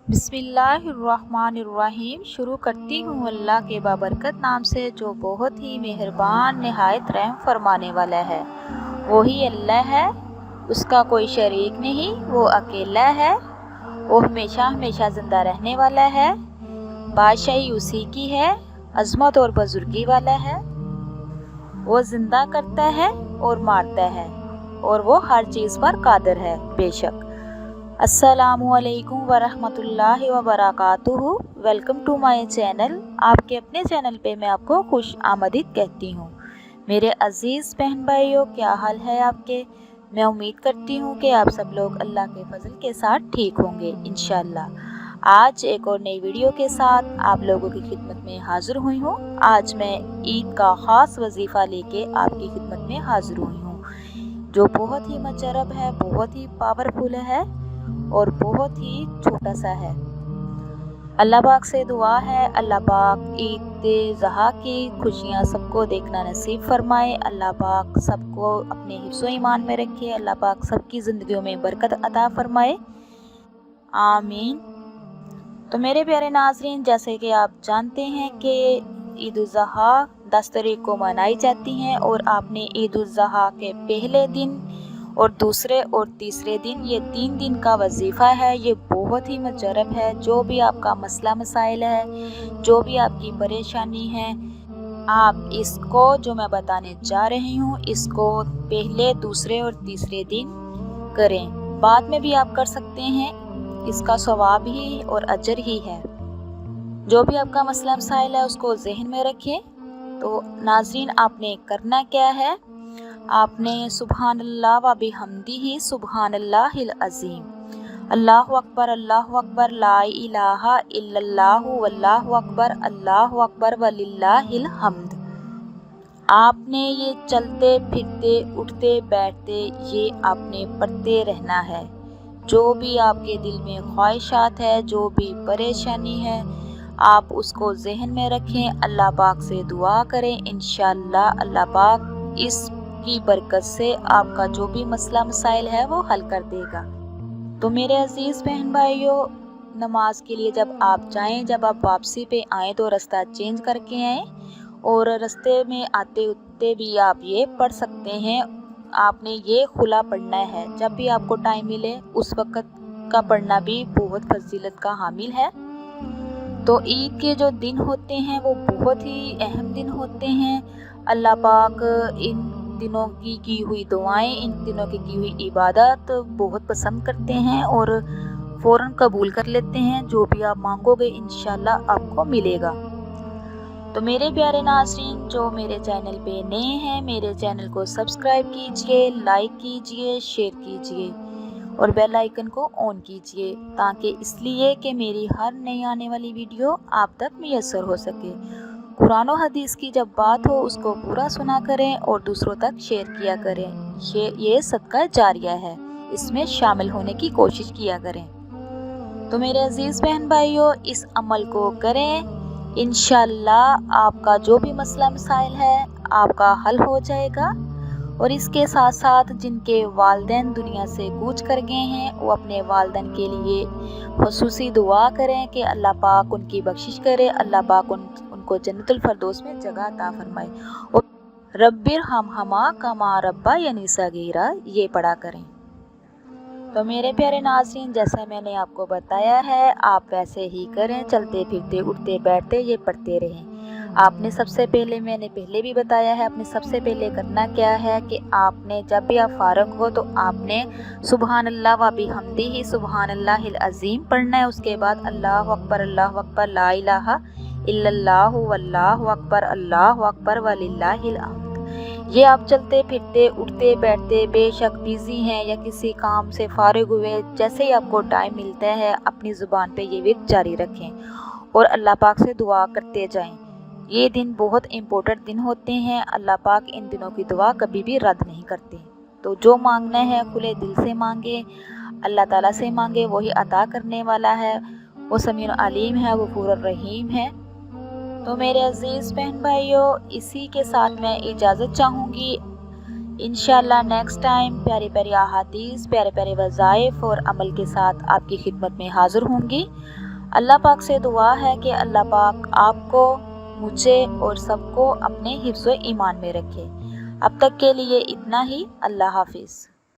बिस्मिल्लाहिर्रहमानिर्रहीम। शुरू करती हूँ अल्लाह के बाबरकत नाम से, जो बहुत ही मेहरबान नहायत रहम फरमाने वाला है। वही अल्लाह है, उसका कोई शरीक नहीं, वो अकेला है। वो हमेशा हमेशा ज़िंदा रहने वाला है। बादशाही उसी की है, अज़मत और बुजुर्गी वाला है। वो ज़िंदा करता है और मारता है, और वो हर चीज़ पर कादिर है। बेशक। अस्सलामुअलैकुम वरहमतुल्लाहि वबरकातुहू। Welcome to my channel. आपके अपने चैनल पे मैं आपको खुश आमदीद कहती हूँ। मेरे अज़ीज़ बहन भाइयों, क्या हाल है आपके? मैं उम्मीद करती हूँ कि आप सब लोग अल्लाह के फजल के साथ ठीक होंगे इंशाअल्लाह। आज एक और नई वीडियो के साथ आप लोगों की खिदमत में हाजिर हुई हूँ। आज मैं ईद का ख़ास वजीफ़ा लेके आपकी खिदमत में हाजिर हुई हूँ, जो बहुत ही मुजरब है, बहुत ही पावरफुल है और बहुत ही छोटा सा है। अल्लाह पाक से दुआ है, अल्लाह पाक ईद ज़हा की खुशियाँ सबको देखना नसीब फरमाए। अल्लाह पाक सबको अपने हिफ्ज़ो ईमान में रखे। अल्लाह पाक सबकी ज़िंदगियों में बरकत अता फरमाए, आमीन। तो मेरे प्यारे नाज़रीन, जैसे कि आप जानते हैं कि ईद उल ज़हा 10 तारीख को मनाई जाती हैं, और आपने ईद उल ज़हा के पहले दिन और दूसरे और तीसरे दिन, ये 3 दिन का वजीफ़ा है। ये बहुत ही मुजरब है। जो भी आपका मसला मसाइल है, जो भी आपकी परेशानी है, आप इसको जो मैं बताने जा रही हूँ, इसको पहले, दूसरे और तीसरे दिन करें। बाद में भी आप कर सकते हैं, इसका सवाब ही और अजर ही है। जो भी आपका मसला मसाइल है उसको जहन में रखें। तो नाज़रीन, आपने करना क्या है? आपने सुबहान अल्लाह व बिहम्दिही सुबहानल्लाहिल अज़ीम, अल्लाहु अकबर ला इलाहा इल्लल्लाहु वल्लाहु अकबर वलिल्लाहिल हम्द। आपने ये चलते फिरते उठते बैठते ये आपने पढ़ते रहना है। जो भी आपके दिल में ख्वाहिशात है, जो भी परेशानी है, आप उसको जहन में रखें। अल्लाह पाक से दुआ करें, इंशाअल्लाह अल्लाह पाक इसकी बरकत से आपका जो भी मसला मसाइल है वो हल कर देगा। तो मेरे अजीज़ बहन भाइयों, नमाज के लिए जब आप जाएं, जब आप वापसी पे आएँ, तो रास्ता चेंज करके आएँ, और रास्ते में आते उठते भी आप ये पढ़ सकते हैं। आपने ये खुला पढ़ना है। जब भी आपको टाइम मिले उस वक़्त का पढ़ना भी बहुत फजीलत का हामिल है। तो ईद के जो दिन होते हैं वो बहुत ही अहम दिन होते हैं। अल्लाह पाक इन दिनों की हुई दुआएं, इन दिनों की हुई इबादत बहुत पसंद करते हैं और फ़ौरन कबूल कर लेते हैं। जो भी आप मांगोगे इंशाल्लाह आपको मिलेगा। तो मेरे प्यारे नाज़रीन, जो मेरे चैनल पे नए हैं, मेरे चैनल को सब्सक्राइब कीजिए, लाइक कीजिए, शेयर कीजिए और बेल आइकन को ऑन कीजिए, ताकि इसलिए कि मेरी हर नई आने वाली वीडियो आप तक मुयस्सर हो सके। कुरान और हदीस की जब बात हो, उसको पूरा सुना करें और दूसरों तक शेयर किया करें। ये सदका जारिया है, इसमें शामिल होने की कोशिश किया करें। तो मेरे अजीज़ बहन भाइयों, इस अमल को करें, इंशाअल्लाह आपका जो भी मसला मसाइल है आपका हल हो जाएगा। और इसके साथ साथ जिनके वालिदैन दुनिया से कूच कर गए हैं, वो अपने वालिदैन के लिए खुसूसी दुआ करें कि अल्लाह पाक उनकी बख्शिश करे, अल्लाह पाक उनको जन्नतुल फरदौस में जगह अता फरमाए, और रब्बिर हमा कमा रब्बा यानी सगीरा, ये पढ़ा करें। तो मेरे प्यारे नाज़रीन, जैसा मैंने आपको बताया है, आप वैसे ही करें। चलते फिरते उठते बैठते ये पढ़ते रहें। आपने सबसे पहले, मैंने पहले भी बताया है, आपने सबसे पहले करना क्या है कि आपने जब भी आप फारग हो तो आपने सुबहान अल्लाह व बिहम्दिही सुबहानल्लाहिल अज़ीम पढ़ना है। उसके बाद अल्लाहु अकबर ला इलाहा इल्लल्लाहु वल्लाहु अकबर वलिल्लाहिल हम्द। ये आप चलते फिरते उठते बैठते, बेशक बिज़ी हैं या किसी काम से फारिग हुए, जैसे ही आपको टाइम मिलता है अपनी ज़ुबान पे ये विर्द जारी रखें और अल्लाह पाक से दुआ करते जाएं। ये दिन बहुत इम्पोर्टेंट दिन होते हैं। अल्लाह पाक इन दिनों की दुआ कभी भी रद्द नहीं करते। तो जो मांगना है खुले दिल से मांगे, अल्लाह ताला से मांगे, वही अता करने वाला है। वो समीउन अलीम है, वो गफूरुर रहीम है। तो मेरे अजीज़ बहन भाइयों, इसी के साथ मैं इजाज़त चाहूँगी। انشاءاللہ نیکسٹ ٹائم پیارے پیارے احادیث، پیارے پیارے وظائف اور عمل کے ساتھ آپ کی خدمت میں حاضر ہوں گی۔ اللہ پاک سے دعا ہے کہ اللہ پاک آپ کو، مجھے اور سب کو اپنے حفظ و ایمان میں رکھے۔ اب تک کے لیے اتنا ہی۔ اللہ حافظ۔